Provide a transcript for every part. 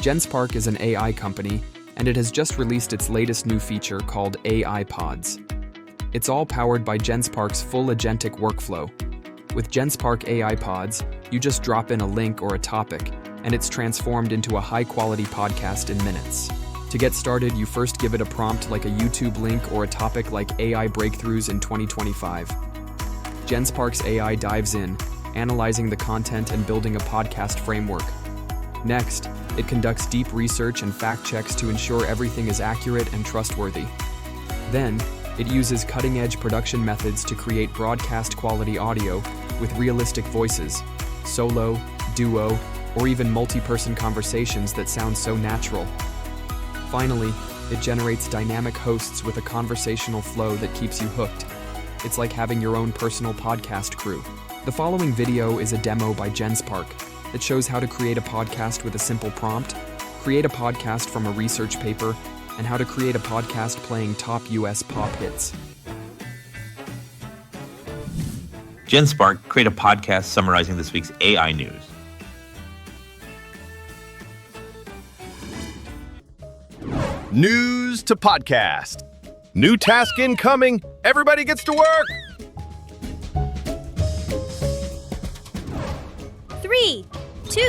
Genspark is an AI company, and it has just released its latest new feature called AI Pods. It's all powered by Genspark's full agentic workflow. With Genspark AI Pods, you just drop in a link or a topic, and it's transformed into a high-quality podcast in minutes. To get started, you first give it a prompt like a YouTube link or a topic like AI breakthroughs in 2025. Genspark's AI dives in, analyzing the content and building a podcast framework. Next, it conducts deep research and fact checks to ensure everything is accurate and trustworthy. Then, it uses cutting-edge production methods to create broadcast-quality audio with realistic voices, solo, duo, or even multi-person conversations that sound so natural. Finally, it generates dynamic hosts with a conversational flow that keeps you hooked. It's like having your own personal podcast crew. The following video is a demo by Genspark that shows how to create a podcast with a simple prompt, create a podcast from a research paper, and how to create a podcast playing top US pop hits. Genspark, create a podcast summarizing this week's AI news. News to podcast. New task incoming. Everybody gets to work. 3, 2,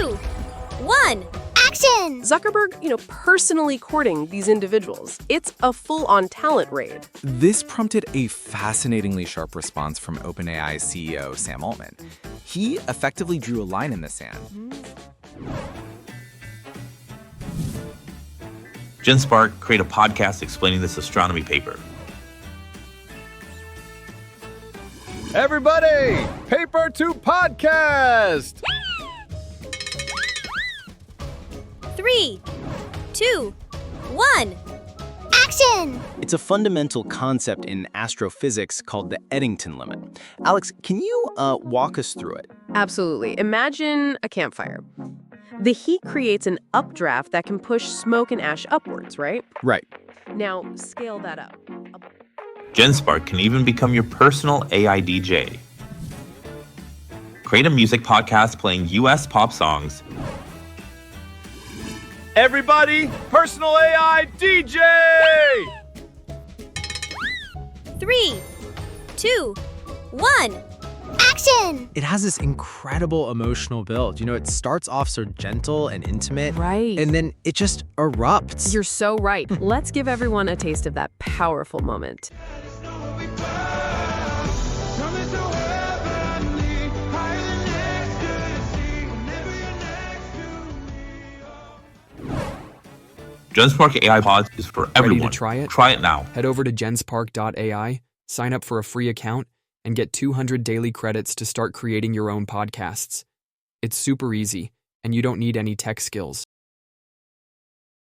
1. Action! Zuckerberg, personally courting these individuals. It's a full-on talent raid. This prompted a fascinatingly sharp response from OpenAI CEO Sam Altman. He effectively drew a line in the sand. Genspark, create a podcast explaining this astronomy paper. Everybody, paper to podcast. 3, 2, 1. Action! It's a fundamental concept in astrophysics called the Eddington limit. Alex, can you walk us through it? Absolutely. Imagine a campfire. The heat creates an updraft that can push smoke and ash upwards, right? Right. Now, scale that up. Genspark can even become your personal AI DJ. Create a music podcast playing US pop songs. Everybody, personal AI DJ. 3, 2, 1. Action! It has this incredible emotional build. It starts off so gentle and intimate. Right. And then it just erupts. You're so right. Let's give everyone a taste of that powerful moment. Genspark AI Pods is for everyone. Ready to try it? Try it now. Head over to genspark.ai, sign up for a free account, and get 200 daily credits to start creating your own podcasts. It's super easy, and you don't need any tech skills.